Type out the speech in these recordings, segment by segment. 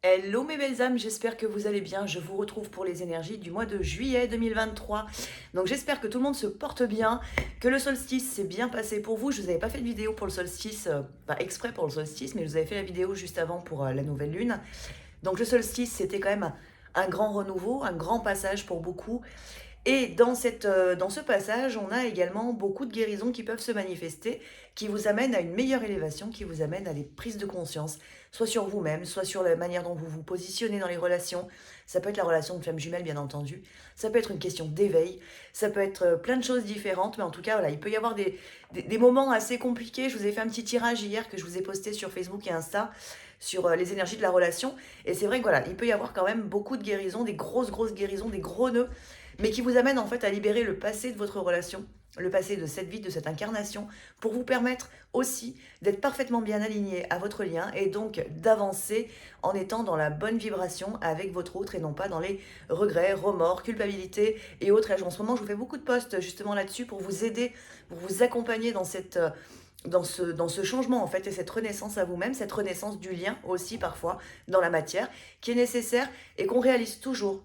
Hello mes belles âmes, j'espère que vous allez bien. Je vous retrouve pour les énergies du mois de juillet 2023. Donc j'espère que tout le monde se porte bien, que le solstice s'est bien passé pour vous. Je vous avais pas fait de vidéo pour le solstice, pas exprès pour le solstice, mais je vous avais fait la vidéo juste avant pour la nouvelle lune. Donc le solstice, c'était quand même un grand renouveau, un grand passage pour beaucoup. Et dans ce passage, on a également beaucoup de guérisons qui peuvent se manifester, qui vous amènent à une meilleure élévation, qui vous amènent à des prises de conscience, soit sur vous-même, soit sur la manière dont vous vous positionnez dans les relations. Ça peut être la relation de flamme jumelle, bien entendu. Ça peut être une question d'éveil. Ça peut être plein de choses différentes. Mais en tout cas, voilà, il peut y avoir des moments assez compliqués. Je vous ai fait un petit tirage hier que je vous ai posté sur Facebook et Insta sur les énergies de la relation. Et c'est vrai que voilà, il peut y avoir quand même beaucoup de guérisons, des grosses guérisons, des gros nœuds, mais qui vous amène en fait à libérer le passé de votre relation, le passé de cette vie, de cette incarnation, pour vous permettre aussi d'être parfaitement bien aligné à votre lien et donc d'avancer en étant dans la bonne vibration avec votre autre et non pas dans les regrets, remords, culpabilité et autres. Et en ce moment, je vous fais beaucoup de posts justement là-dessus pour vous aider, pour vous accompagner dans cette dans ce changement en fait et cette renaissance à vous-même, cette renaissance du lien aussi parfois dans la matière qui est nécessaire et qu'on réalise toujours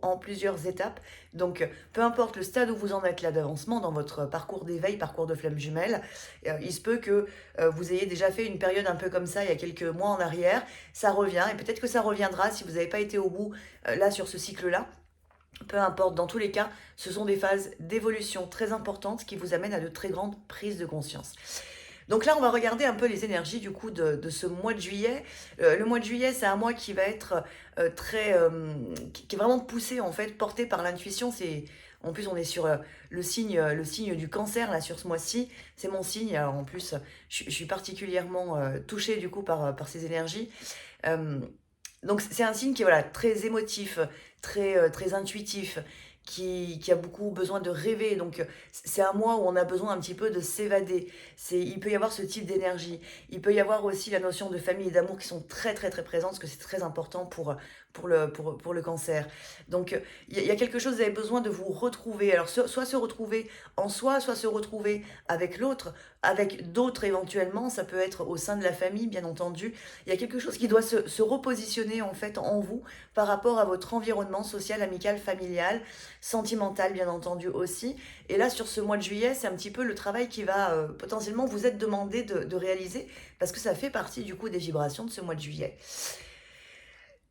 en plusieurs étapes. Donc peu importe le stade où vous en êtes là d'avancement dans votre parcours d'éveil, parcours de flamme jumelle, il se peut que vous ayez déjà fait une période un peu comme ça il y a quelques mois en arrière, ça revient et peut-être que ça reviendra si vous n'avez pas été au bout là sur ce cycle-là. Peu importe, dans tous les cas, ce sont des phases d'évolution très importantes qui vous amènent à de très grandes prises de conscience. Donc là, on va regarder un peu les énergies du coup de ce mois de juillet. Le mois de juillet, c'est un mois qui va être qui est vraiment poussé en fait, porté par l'intuition. En plus, on est sur le signe du cancer là sur ce mois-ci. C'est mon signe. Alors, en plus, je suis particulièrement touchée du coup par ces énergies. Euh, donc c'est un signe qui est voilà, très émotif, très intuitif, qui a beaucoup besoin de rêver. Donc c'est un mois où on a besoin un petit peu de s'évader. Il peut y avoir ce type d'énergie. Il peut y avoir aussi la notion de famille et d'amour qui sont très présentes, parce que c'est très important pour le cancer. Donc il y a quelque chose, vous avez besoin de vous retrouver. Alors soit se retrouver en soi, soit se retrouver avec l'autre, avec d'autres éventuellement. Ça peut être au sein de la famille, bien entendu. Il y a quelque chose qui doit se repositionner en fait en vous par rapport à votre environnement social, amical, familial, sentimental bien entendu aussi. Et là sur ce mois de juillet, c'est un petit peu le travail qui va potentiellement vous être demandé de réaliser parce que ça fait partie du coup des vibrations de ce mois de juillet.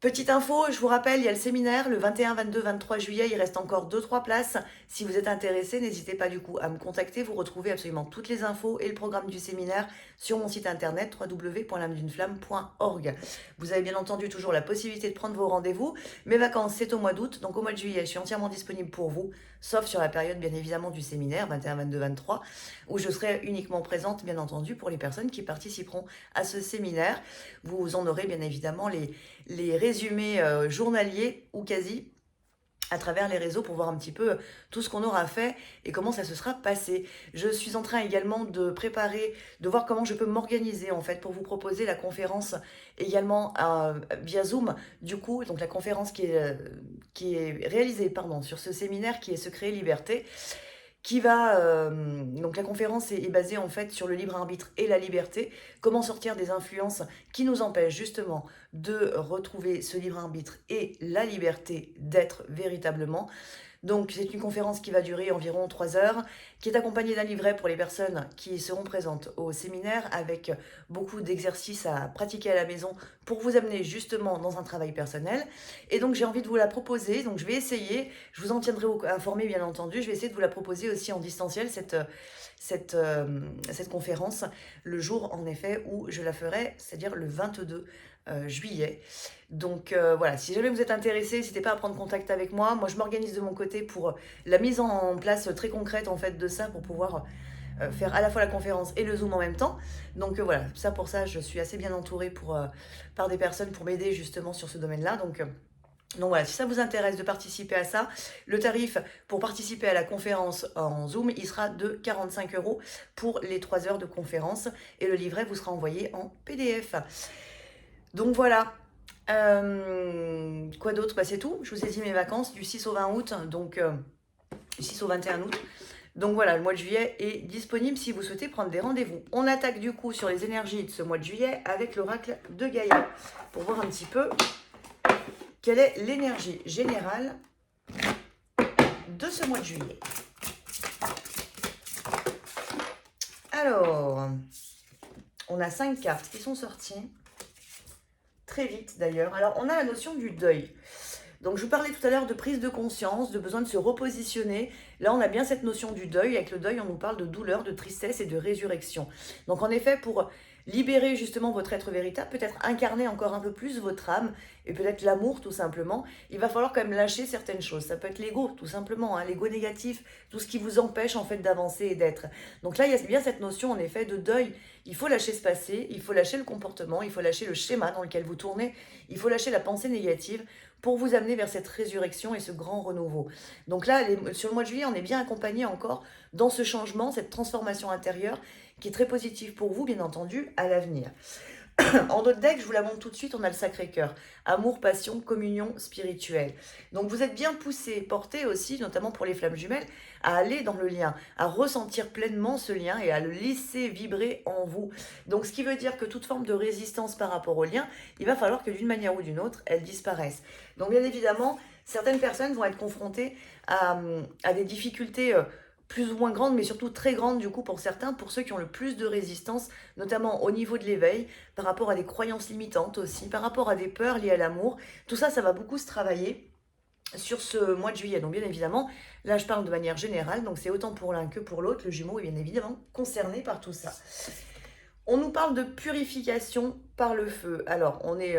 Petite info, je vous rappelle, il y a le séminaire le 21, 22, 23 juillet, il reste encore 2-3 places. Si vous êtes intéressé, n'hésitez pas du coup à me contacter. Vous retrouvez absolument toutes les infos et le programme du séminaire sur mon site internet www.lameduneflamme.org. Vous avez bien entendu toujours la possibilité de prendre vos rendez-vous. Mes vacances, c'est au mois d'août, donc au mois de juillet, je suis entièrement disponible pour vous, sauf sur la période bien évidemment du séminaire 21, 22, 23, où je serai uniquement présente bien entendu pour les personnes qui participeront à ce séminaire. Vous en aurez bien évidemment les résumés journaliers ou quasi à travers les réseaux pour voir un petit peu tout ce qu'on aura fait et comment ça se sera passé. Je suis en train également de préparer, de voir comment je peux m'organiser en fait pour vous proposer la conférence également via Zoom. Du coup, donc la conférence qui est réalisée pardon, sur ce séminaire qui est Secret et Liberté qui va donc la conférence est basée en fait sur le libre arbitre et la liberté, comment sortir des influences qui nous empêchent justement de retrouver ce libre arbitre et la liberté d'être véritablement. Donc c'est une conférence qui va durer environ 3 heures, qui est accompagnée d'un livret pour les personnes qui seront présentes au séminaire, avec beaucoup d'exercices à pratiquer à la maison pour vous amener justement dans un travail personnel. Et donc j'ai envie de vous la proposer, donc je vais essayer, je vous en tiendrai informé bien entendu, je vais essayer de vous la proposer aussi en distanciel, cette conférence, le jour en effet où je la ferai, c'est-à-dire le 22 juillet. Donc voilà, si jamais vous êtes intéressé, n'hésitez pas à prendre contact avec moi. Moi, je m'organise de mon côté pour la mise en place très concrète en fait de ça pour pouvoir faire à la fois la conférence et le Zoom en même temps. Donc voilà, ça pour ça, je suis assez bien entourée par des personnes pour m'aider justement sur ce domaine-là. Donc voilà, si ça vous intéresse de participer à ça, le tarif pour participer à la conférence en Zoom, il sera de 45 € pour les 3 heures de conférence et le livret vous sera envoyé en PDF. Donc voilà. Quoi d'autre? Bah, c'est tout. Je vous ai dit mes vacances du 6 au 20 août, donc 6 au 21 août. Donc voilà, le mois de juillet est disponible si vous souhaitez prendre des rendez-vous. On attaque du coup sur les énergies de ce mois de juillet avec l'oracle de Gaïa pour voir un petit peu quelle est l'énergie générale de ce mois de juillet. Alors, on a 5 cartes qui sont sorties, très vite d'ailleurs. Alors, on a la notion du deuil. Donc, je vous parlais tout à l'heure de prise de conscience, de besoin de se repositionner. Là, on a bien cette notion du deuil. Avec le deuil, on nous parle de douleur, de tristesse et de résurrection. Donc, en effet, pour libérer justement votre être véritable, peut-être incarner encore un peu plus votre âme et peut-être l'amour tout simplement, il va falloir quand même lâcher certaines choses. Ça peut être l'ego tout simplement, hein, l'ego négatif, tout ce qui vous empêche en fait d'avancer et d'être. Donc là, il y a bien cette notion en effet de deuil. Il faut lâcher ce passé, il faut lâcher le comportement, il faut lâcher le schéma dans lequel vous tournez, il faut lâcher la pensée négative pour vous amener vers cette résurrection et ce grand renouveau. Donc là, sur le mois de juillet, on est bien accompagné encore dans ce changement, cette transformation intérieure qui est très positive pour vous, bien entendu, à l'avenir. En notre deck, je vous la montre tout de suite, on a le Sacré-Cœur. Amour, passion, communion spirituelle. Donc vous êtes bien poussé, porté aussi, notamment pour les flammes jumelles, à aller dans le lien, à ressentir pleinement ce lien et à le laisser vibrer en vous. Donc ce qui veut dire que toute forme de résistance par rapport au lien, il va falloir que d'une manière ou d'une autre, elle disparaisse. Donc bien évidemment, certaines personnes vont être confrontées à des difficultés plus ou moins grandes, mais surtout très grandes du coup pour certains, pour ceux qui ont le plus de résistance, notamment au niveau de l'éveil, par rapport à des croyances limitantes aussi, par rapport à des peurs liées à l'amour. Tout ça, ça va beaucoup se travailler sur ce mois de juillet. Donc bien évidemment, là je parle de manière générale, donc c'est autant pour l'un que pour l'autre. Le Jumeau est bien évidemment concerné par tout ça. On nous parle de purification par le feu. Alors, on est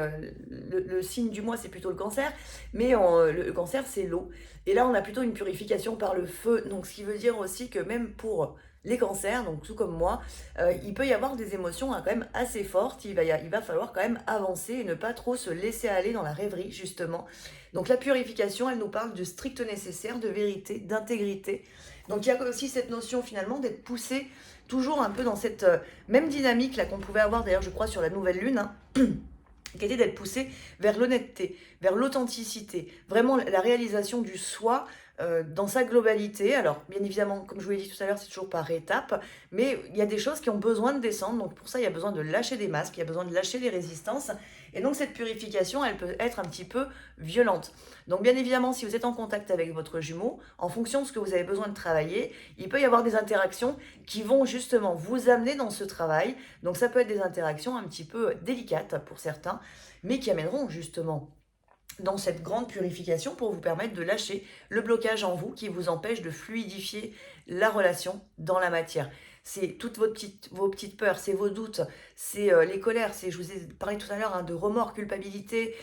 le signe du mois, c'est plutôt le Cancer, mais le Cancer, c'est l'eau. Et là, on a plutôt une purification par le feu. Donc, ce qui veut dire aussi que même pour les cancers, donc tout comme moi, il peut y avoir des émotions quand même assez fortes. Il va falloir quand même avancer et ne pas trop se laisser aller dans la rêverie, justement. Donc, la purification, elle nous parle du strict nécessaire, de vérité, d'intégrité. Donc, il y a aussi cette notion, finalement, d'être poussé toujours un peu dans cette même dynamique là qu'on pouvait avoir d'ailleurs je crois sur la nouvelle lune, hein, qui était d'être poussé vers l'honnêteté, vers l'authenticité, vraiment la réalisation du soi dans sa globalité. Alors bien évidemment, comme je vous l'ai dit tout à l'heure, c'est toujours par étapes, mais il y a des choses qui ont besoin de descendre, donc pour ça il y a besoin de lâcher des masques, il y a besoin de lâcher les résistances, et donc cette purification, elle peut être un petit peu violente. Donc bien évidemment, si vous êtes en contact avec votre jumeau, en fonction de ce que vous avez besoin de travailler, il peut y avoir des interactions qui vont justement vous amener dans ce travail. Donc ça peut être des interactions un petit peu délicates pour certains, mais qui amèneront justement dans cette grande purification pour vous permettre de lâcher le blocage en vous qui vous empêche de fluidifier la relation dans la matière. C'est toutes vos petites peurs, c'est vos doutes, c'est les colères, je vous ai parlé tout à l'heure hein, de remords, culpabilité,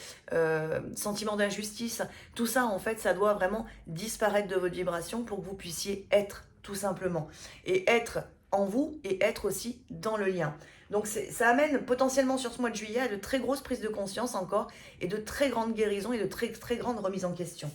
sentiment d'injustice. Tout ça, en fait, ça doit vraiment disparaître de votre vibration pour que vous puissiez être, tout simplement. Et être en vous et être aussi dans le lien. Donc ça amène potentiellement sur ce mois de juillet à de très grosses prises de conscience encore et de très grandes guérisons et de très, très grandes remises en question.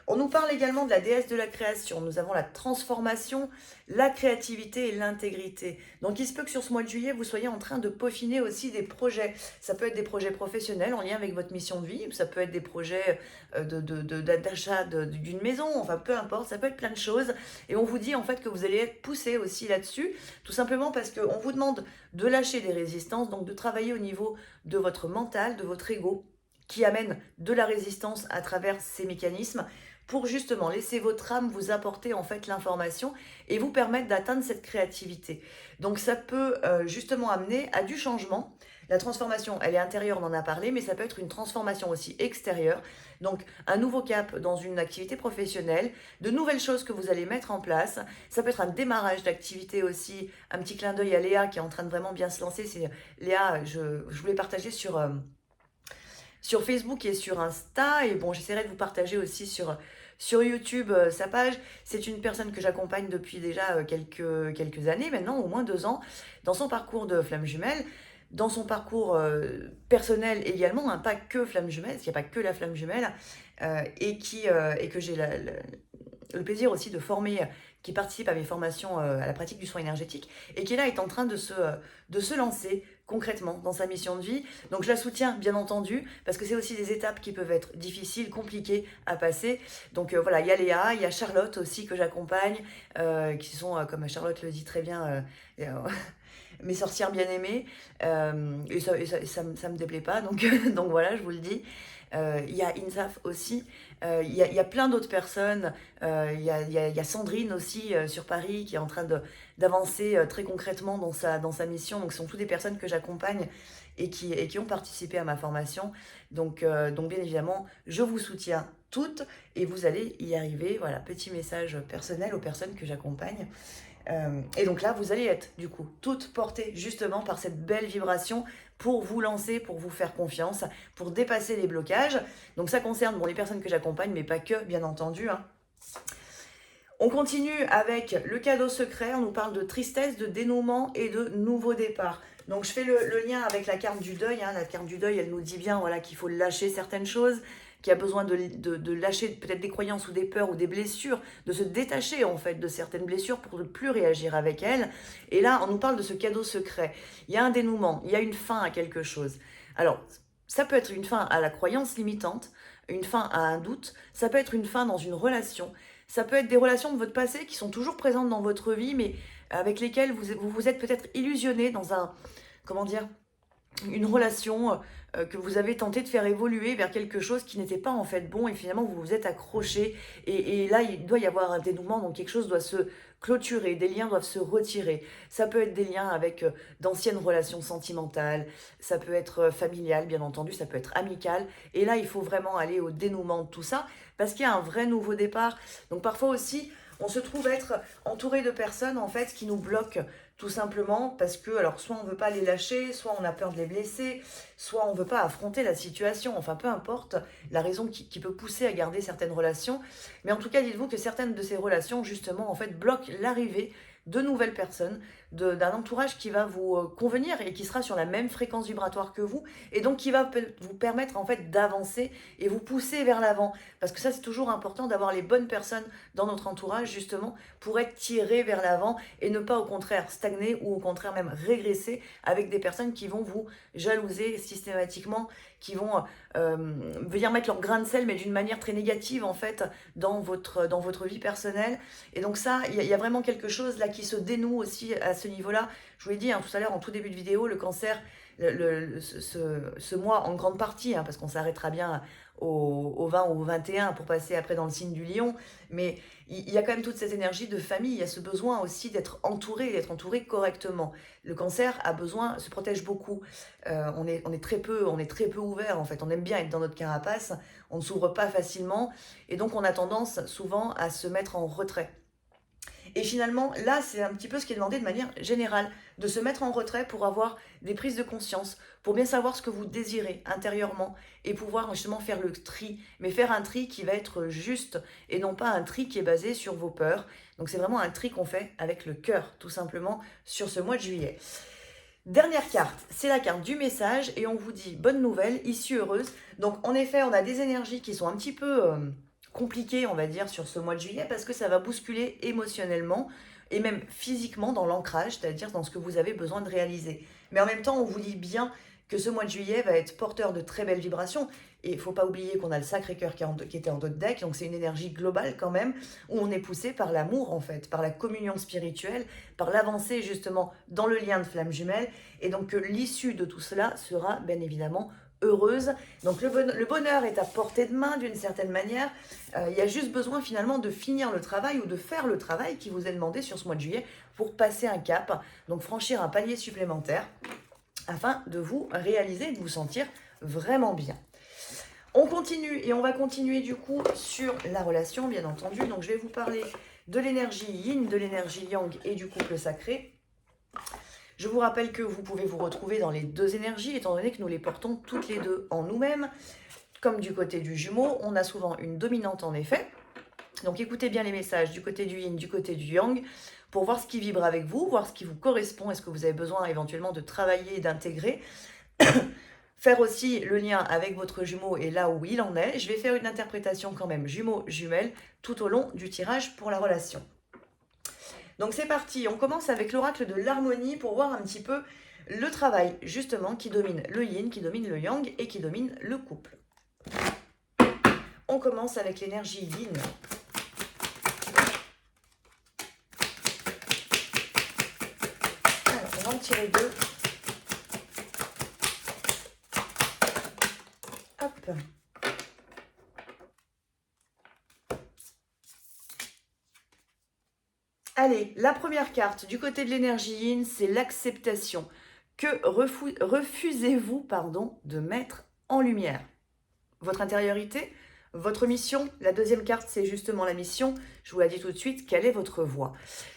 On nous parle également de la déesse de la création. Nous avons la transformation, la créativité et l'intégrité. Donc il se peut que sur ce mois de juillet, vous soyez en train de peaufiner aussi des projets. Ça peut être des projets professionnels en lien avec votre mission de vie, ça peut être des projets d'achat d'une maison, enfin peu importe, ça peut être plein de choses. Et on vous dit en fait que vous allez être poussé aussi là-dessus, tout simplement parce qu'on vous demande de lâcher des résistances, donc de travailler au niveau de votre mental, de votre ego, qui amène de la résistance à travers ces mécanismes, pour justement laisser votre âme vous apporter en fait l'information et vous permettre d'atteindre cette créativité. Donc ça peut justement amener à du changement. La transformation, elle est intérieure, on en a parlé, mais ça peut être une transformation aussi extérieure. Donc un nouveau cap dans une activité professionnelle, de nouvelles choses que vous allez mettre en place. Ça peut être un démarrage d'activité aussi, un petit clin d'œil à Léa qui est en train de vraiment bien se lancer. C'est Léa, je voulais partager sur Facebook et sur Insta, et bon, j'essaierai de vous partager aussi sur YouTube sa page. C'est une personne que j'accompagne depuis déjà quelques années maintenant, au moins 2 ans, dans son parcours de flamme jumelle, dans son parcours personnel également, hein, pas que flamme jumelle, parce qu'il n'y a pas que la flamme jumelle, et que j'ai le plaisir aussi de former, qui participe à mes formations à la pratique du soin énergétique, et qui là est en train de se lancer concrètement dans sa mission de vie. Donc je la soutiens bien entendu, parce que c'est aussi des étapes qui peuvent être difficiles, compliquées à passer. Donc voilà, il y a Léa, il y a Charlotte aussi que j'accompagne, qui sont, comme Charlotte le dit très bien, mes sorcières bien-aimées. Ça me déplaît pas, donc, donc voilà, je vous le dis. Il y a Insaf aussi, il y a plein d'autres personnes, il y a Sandrine aussi sur Paris qui est en train d'avancer très concrètement dans sa mission. Donc ce sont toutes des personnes que j'accompagne et qui ont participé à ma formation. Donc bien évidemment, je vous soutiens toutes et vous allez y arriver. Voilà, petit message personnel aux personnes que j'accompagne. Et donc là, vous allez être du coup toutes portées justement par cette belle vibration pour vous lancer, pour vous faire confiance, pour dépasser les blocages. Donc ça concerne bon, les personnes que j'accompagne, mais pas que, bien entendu. Hein. On continue avec le cadeau secret. On nous parle de tristesse, de dénouement et de nouveau départ. Donc je fais le lien avec la carte du deuil. Hein. La carte du deuil, elle nous dit bien voilà, qu'il faut lâcher certaines choses, qui a besoin de lâcher peut-être des croyances ou des peurs ou des blessures, de se détacher en fait de certaines blessures pour ne plus réagir avec elles. Et là, on nous parle de ce cadeau secret. Il y a un dénouement, il y a une fin à quelque chose. Alors, ça peut être une fin à la croyance limitante, une fin à un doute, ça peut être une fin dans une relation, ça peut être des relations de votre passé qui sont toujours présentes dans votre vie, mais avec lesquelles vous êtes peut-être illusionné dans un, comment dire, une relation que vous avez tenté de faire évoluer vers quelque chose qui n'était pas en fait bon et finalement vous vous êtes accroché et là il doit y avoir un dénouement, donc quelque chose doit se clôturer, des liens doivent se retirer. Ça peut être des liens avec d'anciennes relations sentimentales, ça peut être familial bien entendu, ça peut être amical et là il faut vraiment aller au dénouement de tout ça parce qu'il y a un vrai nouveau départ. Donc parfois aussi on se trouve être entouré de personnes en fait qui nous bloquent tout simplement parce que alors soit on veut pas les lâcher, soit on a peur de les blesser, soit on veut pas affronter la situation, enfin peu importe la raison qui peut pousser à garder certaines relations, mais en tout cas dites-vous que certaines de ces relations justement en fait bloquent l'arrivée de nouvelles personnes, d'un entourage qui va vous convenir et qui sera sur la même fréquence vibratoire que vous et donc qui va vous permettre en fait d'avancer et vous pousser vers l'avant parce que ça c'est toujours important d'avoir les bonnes personnes dans notre entourage justement pour être tiré vers l'avant et ne pas au contraire stagner ou au contraire même régresser avec des personnes qui vont vous jalouser systématiquement, qui vont venir mettre leur grain de sel mais d'une manière très négative en fait dans votre vie personnelle. Et donc ça, il y a vraiment quelque chose là qui se dénoue aussi à ce niveau-là. Je vous l'ai dit hein, tout à l'heure en tout début de vidéo, le cancer, ce mois en grande partie, hein, parce qu'on s'arrêtera bien au 20 ou au 21 pour passer après dans le signe du lion, mais il y a quand même toute cette énergie de famille, il y a ce besoin aussi d'être entouré correctement. Le cancer a besoin, se protège beaucoup, on est très peu ouvert en fait, on aime bien être dans notre carapace, on ne s'ouvre pas facilement et donc on a tendance souvent à se mettre en retrait. Et finalement, là, c'est un petit peu ce qui est demandé de manière générale, de se mettre en retrait pour avoir des prises de conscience, pour bien savoir ce que vous désirez intérieurement et pouvoir justement faire le tri, mais faire un tri qui va être juste et non pas un tri qui est basé sur vos peurs. Donc c'est vraiment un tri qu'on fait avec le cœur, tout simplement, sur ce mois de juillet. Dernière carte, c'est la carte du message et on vous dit bonne nouvelle, issue heureuse. Donc en effet, on a des énergies qui sont un petit peu compliquées, on va dire, sur ce mois de juillet parce que ça va bousculer émotionnellement et même physiquement dans l'ancrage, c'est-à-dire dans ce que vous avez besoin de réaliser. Mais en même temps, on vous dit bien que ce mois de juillet va être porteur de très belles vibrations. Et il ne faut pas oublier qu'on a le Sacré-Cœur qui était en dos de deck, donc c'est une énergie globale quand même, où on est poussé par l'amour en fait, par la communion spirituelle, par l'avancée justement dans le lien de flamme jumelle. Et donc l'issue de tout cela sera bien évidemment heureuse. Donc le bonheur est à portée de main d'une certaine manière. Il y a juste besoin finalement de finir le travail ou de faire le travail qui vous est demandé sur ce mois de juillet pour passer un cap, donc franchir un palier supplémentaire afin de vous réaliser et de vous sentir vraiment bien. On continue et on va continuer du coup sur la relation bien entendu. Donc je vais vous parler de l'énergie yin, de l'énergie yang et du couple sacré. Je vous rappelle que vous pouvez vous retrouver dans les deux énergies, étant donné que nous les portons toutes les deux en nous-mêmes. Comme du côté du Jumeau, on a souvent une dominante en effet. Donc écoutez bien les messages du côté du Yin, du côté du Yang, pour voir ce qui vibre avec vous, voir ce qui vous correspond, est-ce que vous avez besoin éventuellement de travailler et d'intégrer. Faire aussi le lien avec votre jumeau et là où il en est. Je vais faire une interprétation quand même jumeau-jumelle tout au long du tirage pour la relation. Donc c'est parti, on commence avec l'oracle de l'harmonie pour voir un petit peu Le travail, justement, qui domine le yin, qui domine le yang et qui domine le couple. On commence avec l'énergie yin. Alors, on va en tirer deux. Hop. Allez, la première carte du côté de l'énergie yin, c'est l'acceptation. Que refusez-vous, de mettre en lumière? Votre intériorité, votre mission. La deuxième carte, c'est justement la mission. Je vous la dis tout de suite, quelle est votre voie?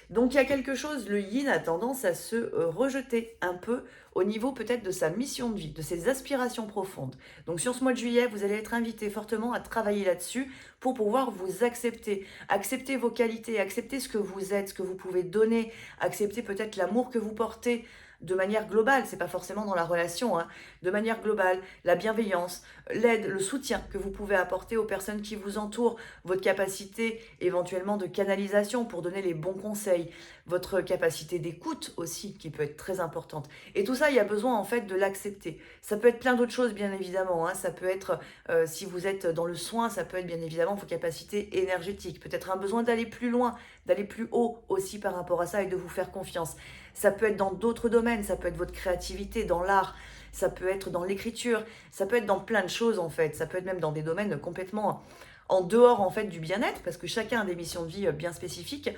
Donc il y a quelque chose, le yin a tendance à se rejeter un peu au niveau peut-être de sa mission de vie, de ses aspirations profondes. Donc sur ce mois de juillet, vous allez être invité fortement à travailler là-dessus pour pouvoir vous accepter. Accepter vos qualités, accepter ce que vous êtes, ce que vous pouvez donner, accepter peut-être l'amour que vous portez, de manière globale, c'est pas forcément dans la relation, hein, de manière globale, la bienveillance, l'aide, le soutien que vous pouvez apporter aux personnes qui vous entourent, votre capacité éventuellement de canalisation pour donner les bons conseils, votre capacité d'écoute aussi qui peut être très importante. Et tout ça, il y a besoin en fait de l'accepter. Ça peut être plein d'autres choses bien évidemment, hein. Ça peut être, si vous êtes dans le soin, ça peut être bien évidemment vos capacités énergétiques, peut-être un besoin d'aller plus loin, d'aller plus haut aussi par rapport à ça et de vous faire confiance. Ça peut être dans d'autres domaines, ça peut être votre créativité, dans l'art, ça peut être dans l'écriture, ça peut être dans plein de choses en fait, ça peut être même dans des domaines complètement en dehors en fait du bien-être, parce que chacun a des missions de vie bien spécifiques.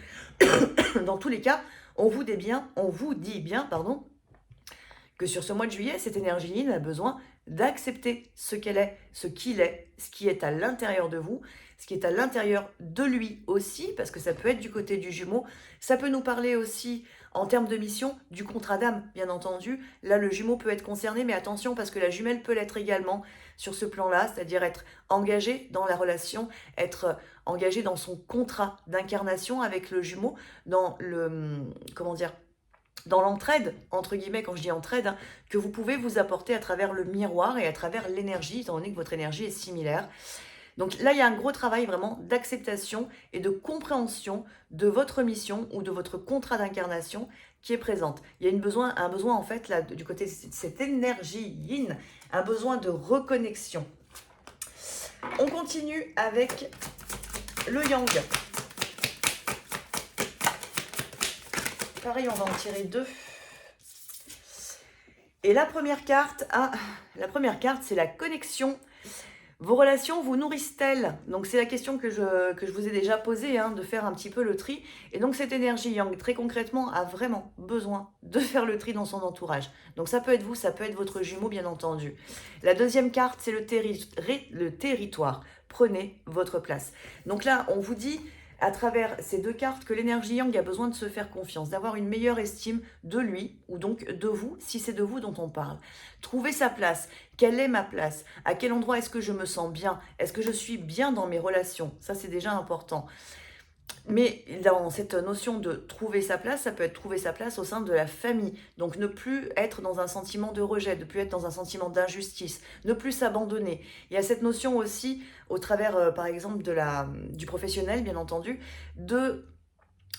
Dans tous les cas, on vous dit bien, que sur ce mois de juillet, cette énergie yin a besoin d'accepter ce qu'elle est, ce qu'il est, ce qui est à l'intérieur de vous, ce qui est à l'intérieur de lui aussi, parce que ça peut être du côté du jumeau, ça peut nous parler aussi en termes de mission du contrat d'âme, bien entendu. Là, le jumeau peut être concerné, mais attention, parce que la jumelle peut l'être également sur ce plan-là, c'est-à-dire être engagé dans la relation, être engagé dans son contrat d'incarnation avec le jumeau, dans le, comment dire, dans l'entraide, entre guillemets, quand je dis entraide, hein, que vous pouvez vous apporter à travers le miroir et à travers l'énergie, étant donné que votre énergie est similaire. Donc là, il y a un gros travail vraiment d'acceptation et de compréhension de votre mission ou de votre contrat d'incarnation qui est présente. Il y a un besoin en fait, là, du côté de cette énergie yin, un besoin de reconnexion. On continue avec le yang. Pareil, on va en tirer deux. Et la première carte, c'est la connexion. Vos relations vous nourrissent-elles? Donc c'est la question que je vous ai déjà posée, hein, de faire un petit peu le tri. Et donc cette énergie yang, très concrètement, a vraiment besoin de faire le tri dans son entourage. Donc ça peut être vous, ça peut être votre jumeau, bien entendu. La deuxième carte, c'est le territoire. Prenez votre place. Donc là, on vous dit, à travers ces deux cartes, que l'énergie yang a besoin de se faire confiance, d'avoir une meilleure estime de lui, ou donc de vous, si c'est de vous dont on parle. Trouver sa place. Quelle est ma place? À quel endroit est-ce que je me sens bien? Est-ce que je suis bien dans mes relations? Ça, c'est déjà important. Mais dans cette notion de trouver sa place, ça peut être trouver sa place au sein de la famille. Donc ne plus être dans un sentiment de rejet, ne plus être dans un sentiment d'injustice, ne plus s'abandonner. Il y a cette notion aussi, au travers par exemple du professionnel, bien entendu, de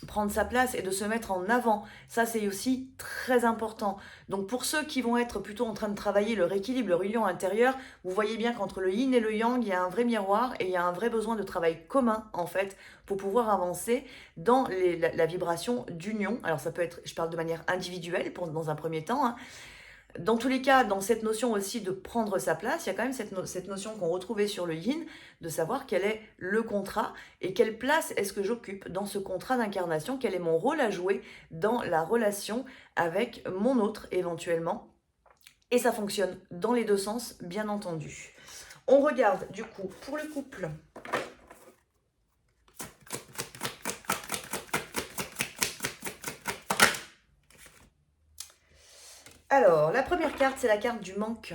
prendre sa place et de se mettre en avant. Ça, c'est aussi très important. Donc pour ceux qui vont être plutôt en train de travailler leur équilibre, leur union intérieure, vous voyez bien qu'entre le yin et le yang, il y a un vrai miroir et il y a un vrai besoin de travail commun, en fait, pour pouvoir avancer dans la vibration d'union. Alors ça peut être, je parle de manière individuelle dans un premier temps, hein. Dans tous les cas, dans cette notion aussi de prendre sa place, il y a quand même cette notion qu'on retrouvait sur le yin, de savoir quel est le contrat et quelle place est-ce que j'occupe dans ce contrat d'incarnation, quel est mon rôle à jouer dans la relation avec mon autre éventuellement. Et ça fonctionne dans les deux sens, bien entendu. On regarde du coup pour le couple. Alors, la première carte, c'est la carte du manque.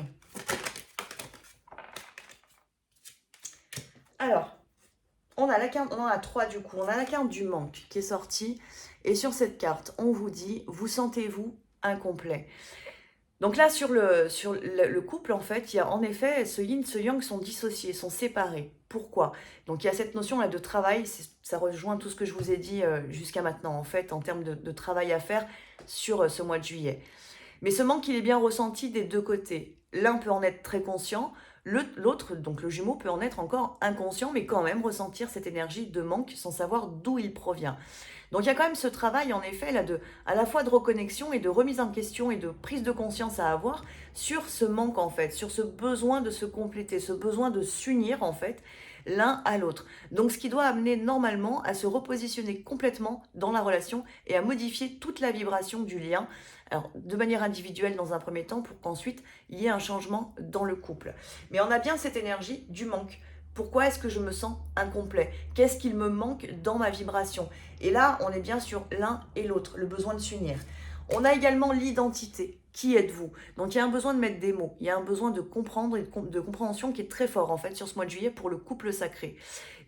Alors, on en a trois du coup. On a la carte du manque qui est sortie. Et sur cette carte, on vous dit, vous sentez-vous incomplet. Donc là, sur le couple, en fait, il y a en effet, ce yin, ce yang sont dissociés, sont séparés. Pourquoi? Donc il y a cette notion-là de travail, ça rejoint tout ce que je vous ai dit jusqu'à maintenant, en fait, en termes de travail à faire sur ce mois de juillet. Mais ce manque, il est bien ressenti des deux côtés. L'un peut en être très conscient, l'autre, donc le jumeau, peut en être encore inconscient, mais quand même ressentir cette énergie de manque sans savoir d'où il provient. Donc il y a quand même ce travail en effet là à la fois de reconnexion et de remise en question et de prise de conscience à avoir sur ce manque en fait, sur ce besoin de se compléter, ce besoin de s'unir en fait l'un à l'autre. Donc ce qui doit amener normalement à se repositionner complètement dans la relation et à modifier toute la vibration du lien, alors de manière individuelle dans un premier temps pour qu'ensuite il y ait un changement dans le couple. Mais on a bien cette énergie du manque. Pourquoi est-ce que je me sens incomplet? Qu'est-ce qu'il me manque dans ma vibration? Et là, on est bien sur l'un et l'autre, le besoin de s'unir. On a également l'identité. Qui êtes-vous? Donc il y a un besoin de mettre des mots, il y a un besoin de comprendre et de compréhension qui est très fort en fait sur ce mois de juillet pour le couple sacré.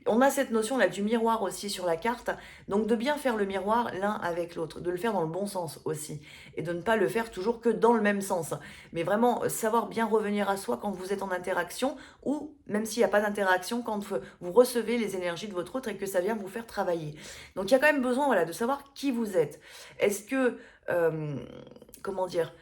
On a cette notion là du miroir aussi sur la carte, donc de bien faire le miroir l'un avec l'autre, de le faire dans le bon sens aussi, et de ne pas le faire toujours que dans le même sens, mais vraiment savoir bien revenir à soi quand vous êtes en interaction, ou même s'il n'y a pas d'interaction, quand vous recevez les énergies de votre autre et que ça vient vous faire travailler. Donc il y a quand même besoin voilà, de savoir qui vous êtes. Est-ce que, comment dire,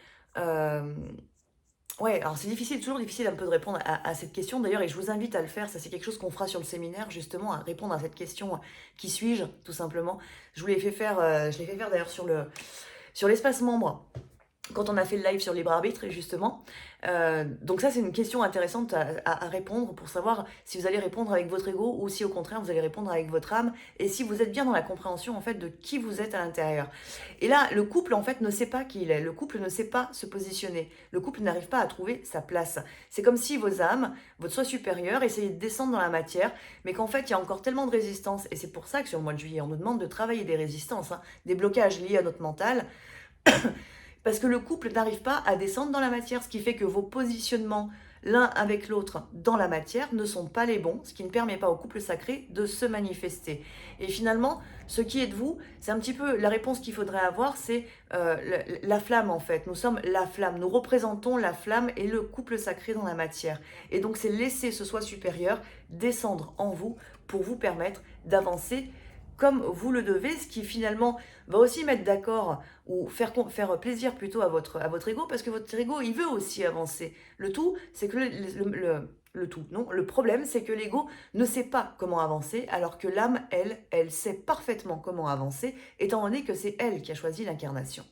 ouais, alors c'est difficile, toujours difficile un peu de répondre à cette question d'ailleurs, et je vous invite à le faire. Ça, c'est quelque chose qu'on fera sur le séminaire, justement, à répondre à cette question qui suis-je, tout simplement. Je vous l'ai fait faire, je l'ai fait faire d'ailleurs sur l'espace membre, quand on a fait le live sur libre arbitre, justement. Donc ça, c'est une question intéressante à répondre pour savoir si vous allez répondre avec votre ego ou si au contraire vous allez répondre avec votre âme et si vous êtes bien dans la compréhension en fait de qui vous êtes à l'intérieur. Et là, le couple en fait ne sait pas qui il est. Le couple ne sait pas se positionner. Le couple n'arrive pas à trouver sa place. C'est comme si vos âmes, votre soi supérieur, essayaient de descendre dans la matière, mais qu'en fait il y a encore tellement de résistance. Et c'est pour ça que sur le mois de juillet, on nous demande de travailler des résistances, hein, des blocages liés à notre mental. Parce que le couple n'arrive pas à descendre dans la matière, ce qui fait que vos positionnements l'un avec l'autre dans la matière ne sont pas les bons, ce qui ne permet pas au couple sacré de se manifester. Et finalement, ce qui est de vous, c'est un petit peu la réponse qu'il faudrait avoir, c'est la flamme en fait. Nous sommes la flamme, nous représentons la flamme et le couple sacré dans la matière. Et donc c'est laisser ce soi supérieur descendre en vous pour vous permettre d'avancer comme vous le devez, ce qui finalement va aussi mettre d'accord ou faire plaisir plutôt à votre ego, parce que votre ego, il veut aussi avancer. Le tout, c'est que le problème, c'est que l'ego ne sait pas comment avancer, alors que l'âme, elle sait parfaitement comment avancer, étant donné que c'est elle qui a choisi l'incarnation.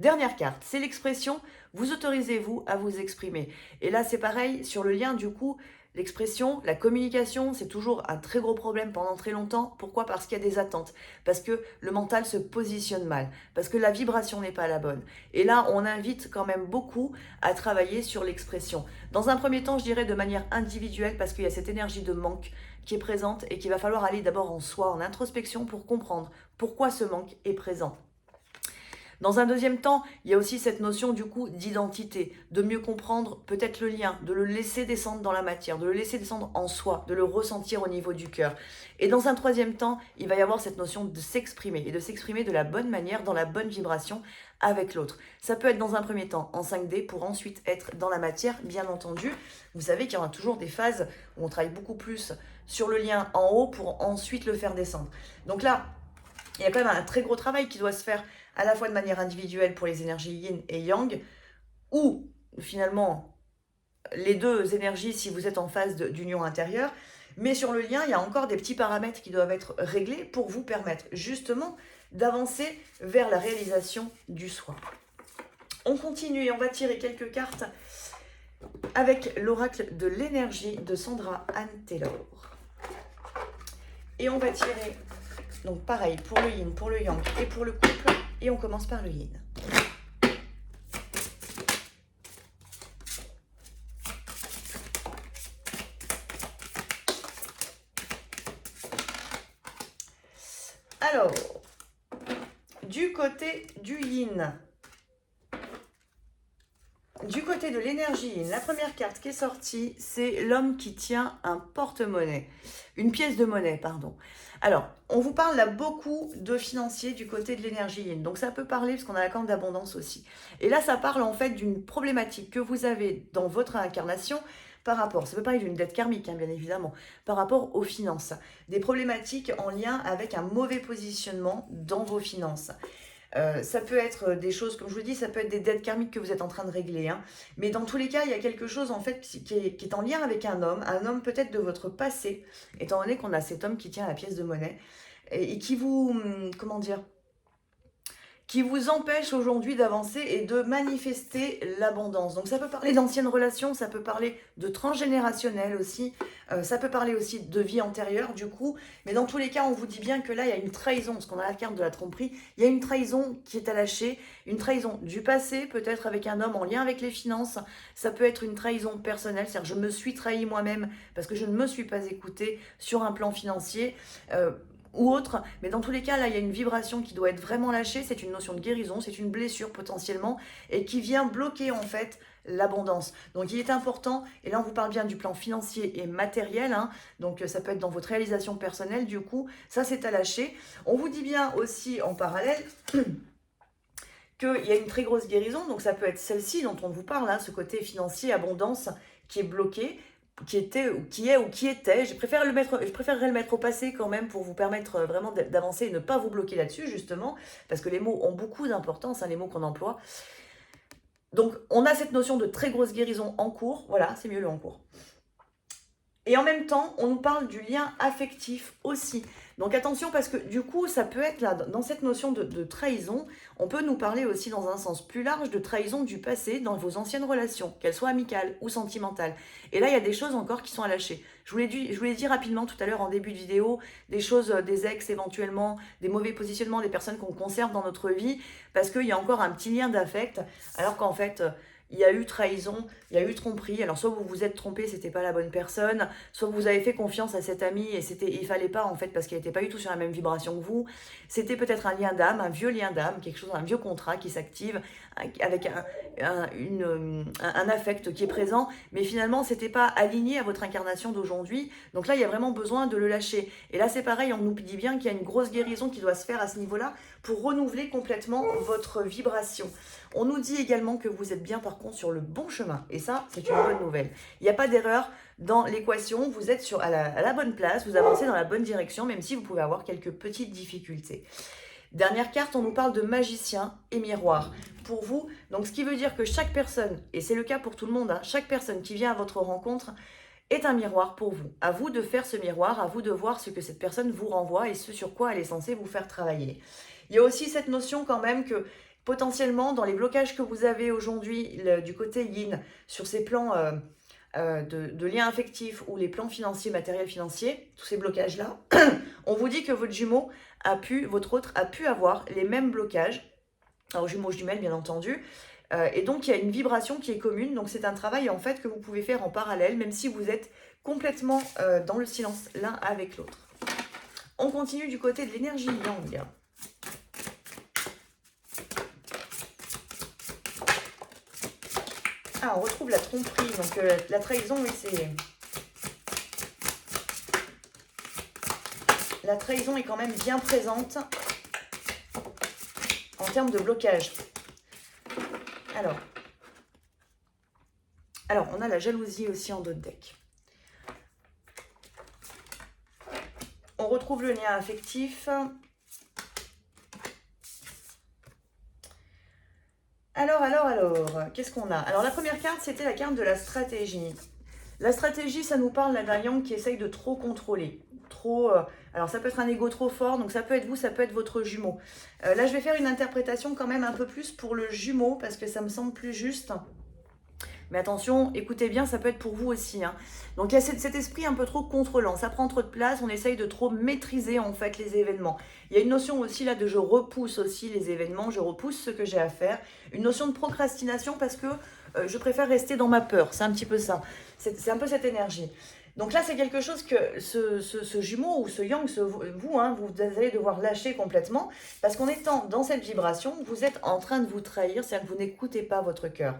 Dernière carte, c'est l'expression « vous autorisez-vous à vous exprimer ». Et là, c'est pareil, sur le lien, du coup, l'expression, la communication, c'est toujours un très gros problème pendant très longtemps. Pourquoi? Parce qu'il y a des attentes, parce que le mental se positionne mal, parce que la vibration n'est pas la bonne. Et là, on invite quand même beaucoup à travailler sur l'expression. Dans un premier temps, je dirais de manière individuelle, parce qu'il y a cette énergie de manque qui est présente et qu'il va falloir aller d'abord en soi, en introspection, pour comprendre pourquoi ce manque est présent. Dans un deuxième temps, il y a aussi cette notion du coup d'identité, de mieux comprendre peut-être le lien, de le laisser descendre dans la matière, de le laisser descendre en soi, de le ressentir au niveau du cœur. Et dans un troisième temps, il va y avoir cette notion de s'exprimer et de s'exprimer de la bonne manière, dans la bonne vibration avec l'autre. Ça peut être dans un premier temps en 5D pour ensuite être dans la matière, bien entendu. Vous savez qu'il y aura toujours des phases où on travaille beaucoup plus sur le lien en haut pour ensuite le faire descendre. Donc là, il y a quand même un très gros travail qui doit se faire à la fois de manière individuelle pour les énergies yin et yang, ou finalement les deux énergies si vous êtes en phase d'union intérieure. Mais sur le lien, il y a encore des petits paramètres qui doivent être réglés pour vous permettre justement d'avancer vers la réalisation du soi. On continue et on va tirer quelques cartes avec l'oracle de l'énergie de Sandra Anne Taylor. Et on va tirer, donc pareil, pour le yin, pour le yang et pour le couple. Et on commence par le yin. Alors, du côté du yin, du côté de l'énergie yin, la première carte qui est sortie, c'est l'homme qui tient un porte-monnaie, une pièce de monnaie, pardon. Alors, on vous parle là beaucoup de financier du côté de l'énergie yin. Donc, ça peut parler, parce qu'on a la carte d'abondance aussi. Et là, ça parle en fait d'une problématique que vous avez dans votre incarnation par rapport, ça peut parler d'une dette karmique, hein, bien évidemment, par rapport aux finances. Des problématiques en lien avec un mauvais positionnement dans vos finances. Ça peut être des choses, comme je vous dis, ça peut être des dettes karmiques que vous êtes en train de régler, hein. Mais dans tous les cas, il y a quelque chose en fait qui est en lien avec un homme peut-être de votre passé, étant donné qu'on a cet homme qui tient la pièce de monnaie, et qui vous, comment dire, qui vous empêche aujourd'hui d'avancer et de manifester l'abondance. Donc ça peut parler d'anciennes relations, ça peut parler de transgénérationnel aussi, ça peut parler aussi de vie antérieure du coup, mais dans tous les cas on vous dit bien que là il y a une trahison, parce qu'on a la carte de la tromperie, il y a une trahison qui est à lâcher, une trahison du passé, peut-être avec un homme en lien avec les finances, ça peut être une trahison personnelle, c'est-à-dire je me suis trahi moi-même parce que je ne me suis pas écoutée sur un plan financier, ou autre, mais dans tous les cas, là, il y a une vibration qui doit être vraiment lâchée, c'est une notion de guérison, c'est une blessure potentiellement, et qui vient bloquer en fait l'abondance. Donc il est important, et là on vous parle bien du plan financier et matériel, hein, donc ça peut être dans votre réalisation personnelle, du coup, ça c'est à lâcher. On vous dit bien aussi en parallèle qu'il y a une très grosse guérison, donc ça peut être celle-ci dont on vous parle, hein, ce côté financier, abondance, qui est bloqué, qui était ou qui est ou qui était. Je préférerais le mettre au passé quand même pour vous permettre vraiment d'avancer et ne pas vous bloquer là-dessus justement, parce que les mots ont beaucoup d'importance, hein, les mots qu'on emploie. Donc on a cette notion de très grosse guérison en cours, voilà, c'est mieux le en cours. Et en même temps, on nous parle du lien affectif aussi. Donc attention parce que du coup, ça peut être là, dans cette notion de trahison, on peut nous parler aussi dans un sens plus large de trahison du passé dans vos anciennes relations, qu'elles soient amicales ou sentimentales. Et là, il y a des choses encore qui sont à lâcher. Je vous l'ai dit rapidement tout à l'heure en début de vidéo, des choses, des ex éventuellement, des mauvais positionnements, des personnes qu'on conserve dans notre vie, parce qu'il y a encore un petit lien d'affect, alors qu'en fait il y a eu trahison, il y a eu tromperie. Alors soit vous vous êtes trompé, c'était pas la bonne personne, soit vous avez fait confiance à cette amie et il fallait pas en fait parce qu'elle n'était pas du tout sur la même vibration que vous. C'était peut-être un lien d'âme, un vieux lien d'âme, quelque chose, un vieux contrat qui s'active avec un affect qui est présent, mais finalement c'était pas aligné à votre incarnation d'aujourd'hui. Donc là il y a vraiment besoin de le lâcher. Et là c'est pareil, on nous dit bien qu'il y a une grosse guérison qui doit se faire à ce niveau-là pour renouveler complètement votre vibration. On nous dit également que vous êtes bien par contre sur le bon chemin. Et ça, c'est une bonne nouvelle. Il n'y a pas d'erreur dans l'équation. Vous êtes à la bonne place, vous avancez dans la bonne direction, même si vous pouvez avoir quelques petites difficultés. Dernière carte, on nous parle de magicien et miroir pour vous. Donc ce qui veut dire que chaque personne, et c'est le cas pour tout le monde, hein, chaque personne qui vient à votre rencontre est un miroir pour vous. À vous de faire ce miroir, à vous de voir ce que cette personne vous renvoie et ce sur quoi elle est censée vous faire travailler. Il y a aussi cette notion quand même que potentiellement, dans les blocages que vous avez aujourd'hui du côté yin, sur ces plans de liens affectifs ou les plans financiers, matériels financiers, tous ces blocages-là, on vous dit que votre jumeau votre autre a pu avoir les mêmes blocages, alors jumeaux jumelles bien entendu, et donc il y a une vibration qui est commune, donc c'est un travail en fait que vous pouvez faire en parallèle, même si vous êtes complètement dans le silence l'un avec l'autre. On continue du côté de l'énergie yang. Ah, on retrouve la tromperie, donc la trahison, oui, c'est... La trahison est quand même bien présente en termes de blocage. Alors, on a la jalousie aussi en dos de deck. On retrouve le lien affectif. Alors, qu'est-ce qu'on a? Alors, la première carte, c'était la carte de la stratégie. La stratégie, ça nous parle d'un yang qui essaye de trop contrôler. Alors, ça peut être un ego trop fort, donc ça peut être vous, ça peut être votre jumeau. Là, je vais faire une interprétation quand même un peu plus pour le jumeau, parce que ça me semble plus juste. Mais attention, écoutez bien, ça peut être pour vous aussi, hein. Donc il y a cet esprit un peu trop contrôlant, ça prend trop de place, on essaye de trop maîtriser en fait les événements. Il y a une notion aussi là de je repousse aussi les événements, je repousse ce que j'ai à faire. Une notion de procrastination parce que je préfère rester dans ma peur, c'est un petit peu ça. C'est un peu cette énergie. Donc là, c'est quelque chose que ce jumeau ou ce yang, vous allez devoir lâcher complètement parce qu'en étant dans cette vibration, vous êtes en train de vous trahir, c'est-à-dire que vous n'écoutez pas votre cœur.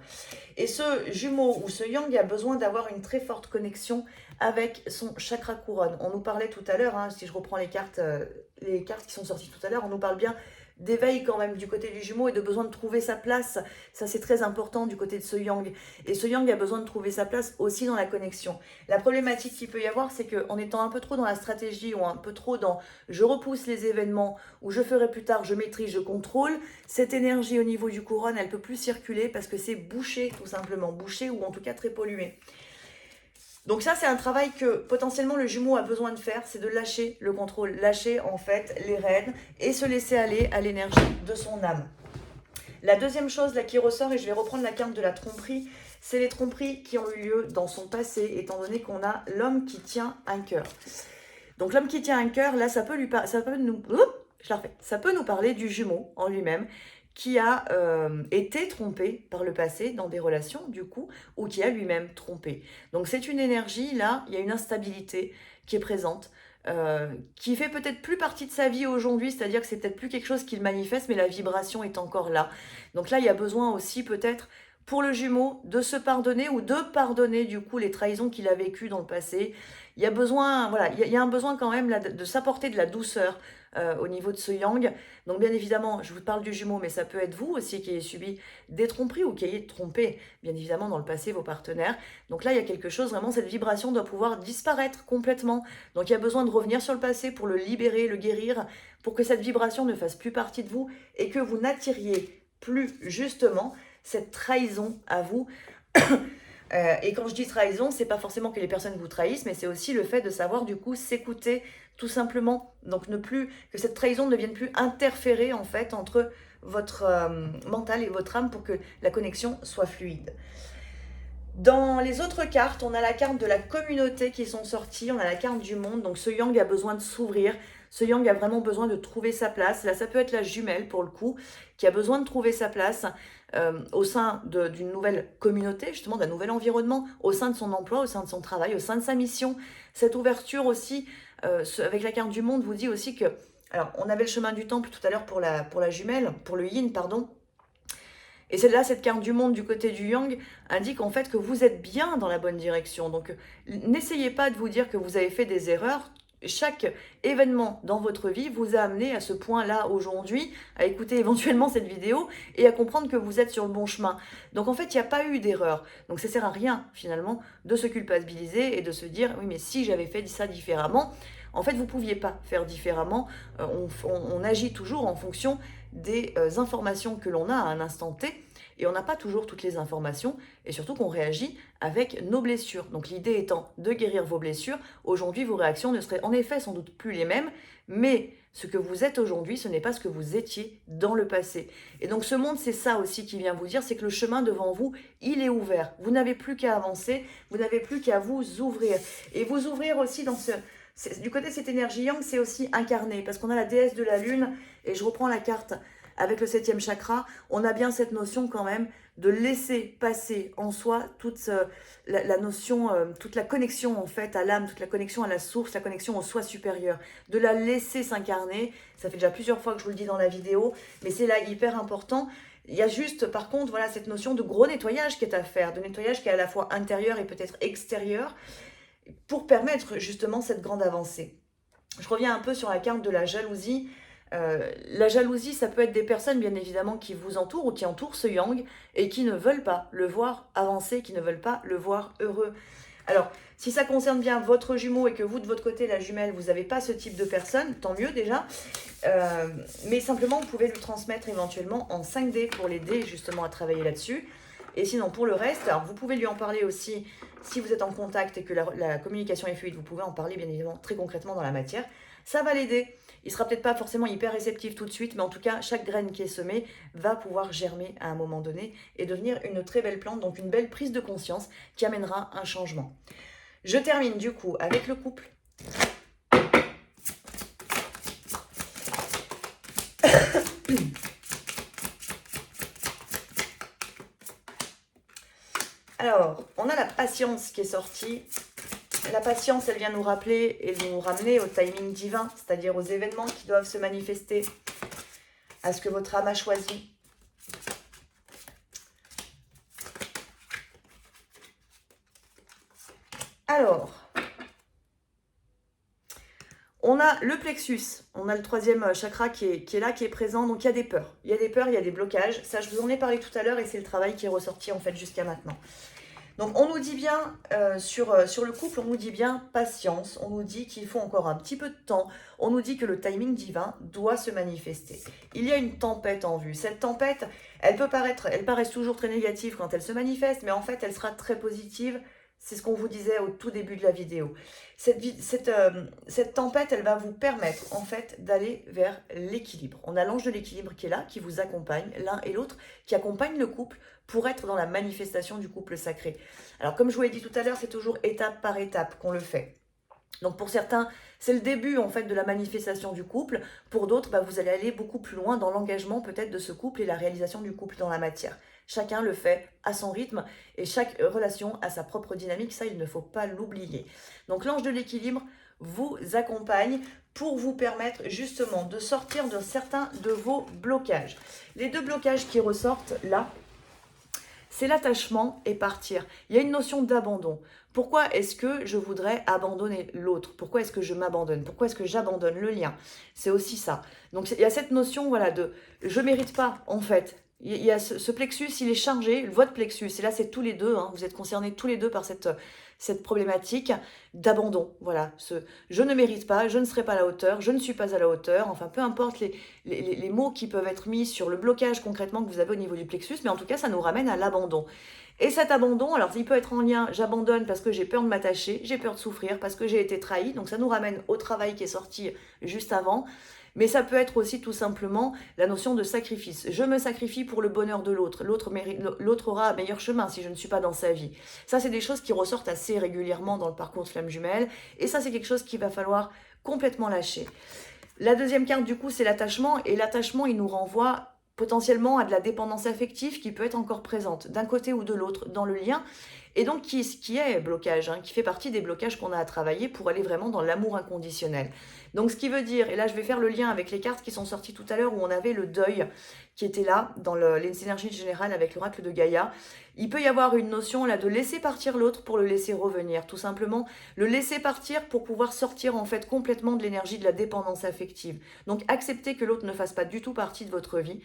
Et ce jumeau ou ce yang a besoin d'avoir une très forte connexion avec son chakra couronne. On nous parlait tout à l'heure, hein, si je reprends les cartes qui sont sorties tout à l'heure, on nous parle bien d'éveil quand même du côté du Jumeau et de besoin de trouver sa place. Ça, c'est très important du côté de ce Yang. Et ce Yang a besoin de trouver sa place aussi dans la connexion. La problématique qu'il peut y avoir, c'est qu'en étant un peu trop dans la stratégie ou un peu trop dans « je repousse les événements » ou « je ferai plus tard, je maîtrise, je contrôle », cette énergie au niveau du couronne, elle ne peut plus circuler parce que c'est bouché tout simplement, bouché ou en tout cas très pollué. Donc ça, c'est un travail que potentiellement le Jumeau a besoin de faire, c'est de lâcher le contrôle, lâcher en fait les rênes et se laisser aller à l'énergie de son âme. La deuxième chose là qui ressort, et je vais reprendre la carte de la tromperie, c'est les tromperies qui ont eu lieu dans son passé, étant donné qu'on a l'homme qui tient un cœur. Donc l'homme qui tient un cœur, là, ça peut nous parler du Jumeau en lui-même, qui a été trompé par le passé dans des relations, du coup, ou qui a lui-même trompé. Donc c'est une énergie, là, il y a une instabilité qui est présente, qui fait peut-être plus partie de sa vie aujourd'hui, c'est-à-dire que c'est peut-être plus quelque chose qu'il manifeste, mais la vibration est encore là. Donc là, il y a besoin aussi peut-être pour le Jumeau de se pardonner ou de pardonner du coup les trahisons qu'il a vécues dans le passé. Il y a besoin, voilà, il y a un besoin quand même là, de s'apporter de la douceur au niveau de ce Yang. Donc bien évidemment, je vous parle du Jumeau, mais ça peut être vous aussi qui ayez subi des tromperies ou qui ayez trompé, bien évidemment, dans le passé vos partenaires. Donc là, il y a quelque chose, vraiment, cette vibration doit pouvoir disparaître complètement. Donc il y a besoin de revenir sur le passé pour le libérer, le guérir, pour que cette vibration ne fasse plus partie de vous et que vous n'attiriez plus justement cette trahison à vous. Et quand je dis trahison, c'est pas forcément que les personnes vous trahissent, mais c'est aussi le fait de savoir du coup s'écouter tout simplement. Donc ne plus que cette trahison ne vienne plus interférer en fait entre votre mental et votre âme pour que la connexion soit fluide. Dans les autres cartes, on a la carte de la communauté qui sont sorties, on a la carte du monde, donc ce Yang a besoin de s'ouvrir, ce Yang a vraiment besoin de trouver sa place. Là, ça peut être la jumelle pour le coup, qui a besoin de trouver sa place au sein d'une nouvelle communauté, justement d'un nouvel environnement, au sein de son emploi, au sein de son travail, au sein de sa mission. Cette ouverture aussi, avec la carte du monde, vous dit aussi que... Alors, on avait le chemin du temple tout à l'heure pour la jumelle, pour le yin, pardon. Et celle-là, cette carte du monde du côté du Yang indique en fait que vous êtes bien dans la bonne direction. Donc, n'essayez pas de vous dire que vous avez fait des erreurs. Chaque événement dans votre vie vous a amené à ce point-là aujourd'hui, à écouter éventuellement cette vidéo et à comprendre que vous êtes sur le bon chemin. Donc en fait, il n'y a pas eu d'erreur. Donc ça ne sert à rien finalement de se culpabiliser et de se dire « oui mais si j'avais fait ça différemment », en fait vous ne pouviez pas faire différemment. On agit toujours en fonction des informations que l'on a à un instant T et on n'a pas toujours toutes les informations et surtout qu'on réagit avec nos blessures. Donc l'idée étant de guérir vos blessures. Aujourd'hui, vos réactions ne seraient en effet sans doute plus les mêmes, mais ce que vous êtes aujourd'hui, ce n'est pas ce que vous étiez dans le passé. Et donc ce monde, c'est ça aussi qui vient vous dire, c'est que le chemin devant vous, il est ouvert. Vous n'avez plus qu'à avancer, vous n'avez plus qu'à vous ouvrir. Et vous ouvrir aussi dans du côté de cette énergie Yang, c'est aussi incarné, parce qu'on a la déesse de la lune, et je reprends la carte avec le 7e chakra, on a bien cette notion quand même de laisser passer en soi toute la notion, toute la connexion en fait à l'âme, toute la connexion à la source, la connexion au soi supérieur, de la laisser s'incarner. Ça fait déjà plusieurs fois que je vous le dis dans la vidéo, mais c'est là hyper important. Il y a juste, par contre, voilà, cette notion de gros nettoyage qui est à faire, de nettoyage qui est à la fois intérieur et peut-être extérieur, pour permettre justement cette grande avancée. Je reviens un peu sur la carte de la jalousie. La jalousie, ça peut être des personnes, bien évidemment, qui vous entourent ou qui entourent ce Yang et qui ne veulent pas le voir avancer, qui ne veulent pas le voir heureux. Alors, si ça concerne bien votre jumeau et que vous, de votre côté, la jumelle, vous n'avez pas ce type de personne, tant mieux déjà. Mais simplement, vous pouvez lui transmettre éventuellement en 5D pour l'aider justement à travailler là-dessus. Et sinon, pour le reste, alors vous pouvez lui en parler aussi si vous êtes en contact et que la communication est fluide. Vous pouvez en parler, bien évidemment, très concrètement dans la matière. Ça va l'aider. Il ne sera peut-être pas forcément hyper réceptif tout de suite, mais en tout cas, chaque graine qui est semée va pouvoir germer à un moment donné et devenir une très belle plante, donc une belle prise de conscience qui amènera un changement. Je termine du coup avec le couple. Alors, on a la patience qui est sortie. La patience, elle vient nous rappeler et nous ramener au timing divin, c'est-à-dire aux événements qui doivent se manifester, à ce que votre âme a choisi. Alors, On a le plexus, on a le troisième chakra qui est là, qui est présent, donc il y a des peurs. Il y a des peurs, il y a des blocages. Ça, je vous en ai parlé tout à l'heure et c'est le travail qui est ressorti en fait jusqu'à maintenant. Donc on nous dit bien, sur le couple, on nous dit bien patience, on nous dit qu'il faut encore un petit peu de temps, on nous dit que le timing divin doit se manifester. Il y a une tempête en vue. Cette tempête, elle paraît toujours très négative quand elle se manifeste, mais en fait elle sera très positive. C'est ce qu'on vous disait au tout début de la vidéo. Cette tempête, elle va vous permettre en fait d'aller vers l'équilibre. On a l'ange de l'équilibre qui est là, qui vous accompagne, l'un et l'autre, qui accompagne le couple pour être dans la manifestation du couple sacré. Alors comme je vous l'ai dit tout à l'heure, c'est toujours étape par étape qu'on le fait. Donc pour certains, c'est le début en fait de la manifestation du couple. Pour d'autres, vous allez aller beaucoup plus loin dans l'engagement peut-être de ce couple et la réalisation du couple dans la matière. Chacun le fait à son rythme et chaque relation a sa propre dynamique. Ça, il ne faut pas l'oublier. Donc l'ange de l'équilibre vous accompagne pour vous permettre justement de sortir de certains de vos blocages. Les deux blocages qui ressortent là, c'est l'attachement et partir. Il y a une notion d'abandon. Pourquoi est-ce que je voudrais abandonner l'autre? Pourquoi est-ce que je m'abandonne? Pourquoi est-ce que j'abandonne le lien? C'est aussi ça. Donc il y a cette notion voilà, de je ne mérite pas en fait. Il y a ce plexus, il est chargé, votre plexus, et là c'est tous les deux, vous êtes concernés tous les deux par cette problématique d'abandon. Voilà, je ne mérite pas, je ne serai pas à la hauteur, je ne suis pas à la hauteur, enfin peu importe les mots qui peuvent être mis sur le blocage concrètement que vous avez au niveau du plexus, mais en tout cas ça nous ramène à l'abandon. Et cet abandon, alors il peut être en lien, j'abandonne parce que j'ai peur de m'attacher, j'ai peur de souffrir, parce que j'ai été trahi, donc ça nous ramène au travail qui est sorti juste avant. Mais ça peut être aussi tout simplement la notion de sacrifice. Je me sacrifie pour le bonheur de l'autre. L'autre aura un meilleur chemin si je ne suis pas dans sa vie. Ça, c'est des choses qui ressortent assez régulièrement dans le parcours de flamme jumelle. Et ça, c'est quelque chose qu'il va falloir complètement lâcher. La deuxième carte, du coup, c'est l'attachement. Et l'attachement, il nous renvoie potentiellement à de la dépendance affective qui peut être encore présente d'un côté ou de l'autre dans le lien. Et donc, qui est blocage, qui fait partie des blocages qu'on a à travailler pour aller vraiment dans l'amour inconditionnel. Donc, ce qui veut dire, et là, je vais faire le lien avec les cartes qui sont sorties tout à l'heure où on avait le deuil qui était là, dans les énergies générales avec l'oracle de Gaïa. Il peut y avoir une notion là de laisser partir l'autre pour le laisser revenir. Tout simplement, le laisser partir pour pouvoir sortir en fait complètement de l'énergie de la dépendance affective. Donc, accepter que l'autre ne fasse pas du tout partie de votre vie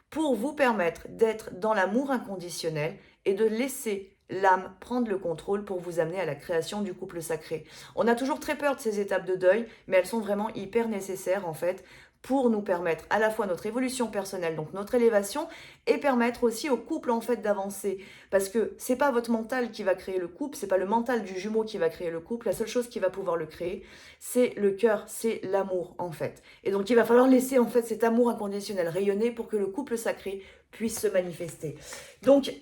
pour vous permettre d'être dans l'amour inconditionnel et de laisser l'âme prendre le contrôle pour vous amener à la création du couple sacré. On a toujours très peur de ces étapes de deuil, mais elles sont vraiment hyper nécessaires en fait pour nous permettre à la fois notre évolution personnelle, donc notre élévation, et permettre aussi au couple en fait d'avancer. Parce que c'est pas votre mental qui va créer le couple, c'est pas le mental du jumeau qui va créer le couple, la seule chose qui va pouvoir le créer, c'est le cœur, c'est l'amour en fait. Et donc il va falloir laisser en fait cet amour inconditionnel rayonner pour que le couple sacré puisse se manifester. Donc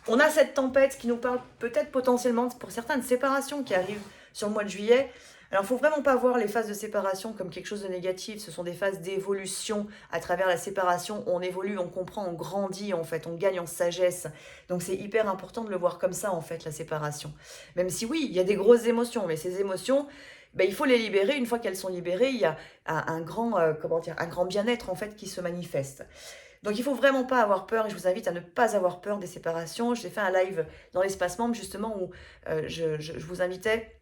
on a cette tempête qui nous parle peut-être potentiellement pour certains de séparation qui arrive sur le mois de juillet. Alors, il ne faut vraiment pas voir les phases de séparation comme quelque chose de négatif. Ce sont des phases d'évolution. À travers la séparation, on évolue, on comprend, on grandit, en fait, on gagne en sagesse. Donc, c'est hyper important de le voir comme ça, en fait, la séparation. Même si, oui, il y a des grosses émotions, mais ces émotions, il faut les libérer. Une fois qu'elles sont libérées, il y a un grand bien-être, en fait, qui se manifeste. Donc, il ne faut vraiment pas avoir peur, et je vous invite à ne pas avoir peur des séparations. J'ai fait un live dans l'espace membre, justement, où je vous invitais.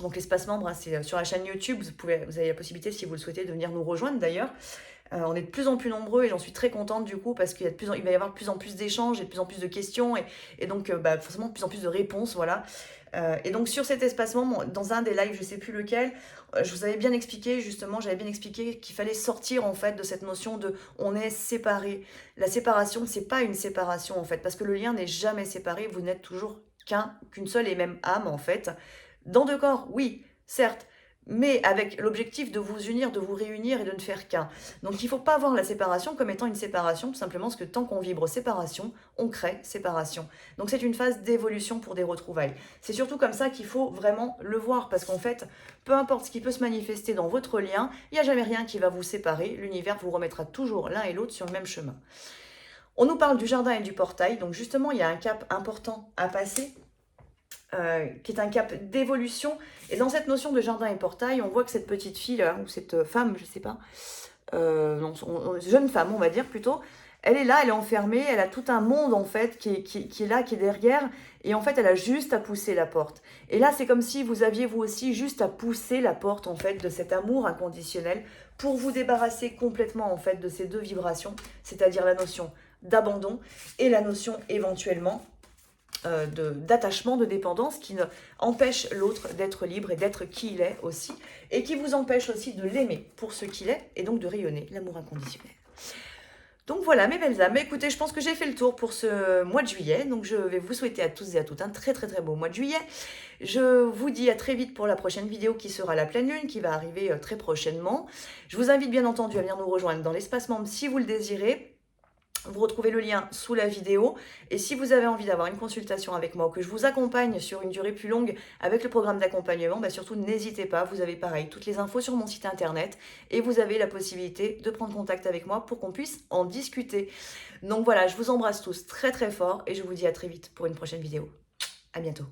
Donc l'espace membre, c'est sur la chaîne YouTube, vous avez la possibilité, si vous le souhaitez, de venir nous rejoindre d'ailleurs. On est de plus en plus nombreux et j'en suis très contente du coup parce qu'il va y avoir de plus en plus d'échanges et de plus en plus de questions et donc forcément de plus en plus de réponses, voilà. Et donc sur cet espace membre, dans un des lives, je ne sais plus lequel, je vous avais bien expliqué justement, j'avais bien expliqué qu'il fallait sortir en fait de cette notion de on est séparés. La séparation, c'est pas une séparation en fait, parce que le lien n'est jamais séparé, vous n'êtes toujours qu'une seule et même âme en fait. Dans deux corps, oui, certes, mais avec l'objectif de vous unir, de vous réunir et de ne faire qu'un. Donc il ne faut pas voir la séparation comme étant une séparation, tout simplement parce que tant qu'on vibre séparation, on crée séparation. Donc c'est une phase d'évolution pour des retrouvailles. C'est surtout comme ça qu'il faut vraiment le voir, parce qu'en fait, peu importe ce qui peut se manifester dans votre lien, il n'y a jamais rien qui va vous séparer, l'univers vous remettra toujours l'un et l'autre sur le même chemin. On nous parle du jardin et du portail, donc justement il y a un cap important à passer, qui est un cap d'évolution. Et dans cette notion de jardin et portail, on voit que cette petite fille, ou cette femme, je ne sais pas, jeune femme, on va dire plutôt, Elle est là, elle est enfermée, elle a tout un monde en fait qui est là, qui est derrière, et en fait elle a juste à pousser la porte. Et là c'est comme si vous aviez vous aussi juste à pousser la porte en fait de cet amour inconditionnel pour vous débarrasser complètement en fait de ces deux vibrations, c'est-à-dire la notion d'abandon et la notion éventuellement d'attachement, de dépendance qui empêche l'autre d'être libre et d'être qui il est aussi, et qui vous empêche aussi de l'aimer pour ce qu'il est, et donc de rayonner l'amour inconditionnel. Donc voilà mes belles âmes, écoutez, je pense que j'ai fait le tour pour ce mois de juillet, donc je vais vous souhaiter à tous et à toutes un très très très beau mois de juillet. Je vous dis à très vite pour la prochaine vidéo qui sera la pleine lune, qui va arriver très prochainement. Je vous invite bien entendu à venir nous rejoindre dans l'espace membre si vous le désirez. Vous retrouvez le lien sous la vidéo, et si vous avez envie d'avoir une consultation avec moi ou que je vous accompagne sur une durée plus longue avec le programme d'accompagnement, surtout n'hésitez pas, vous avez pareil toutes les infos sur mon site internet et vous avez la possibilité de prendre contact avec moi pour qu'on puisse en discuter. Donc voilà, je vous embrasse tous très très fort et je vous dis à très vite pour une prochaine vidéo. À bientôt.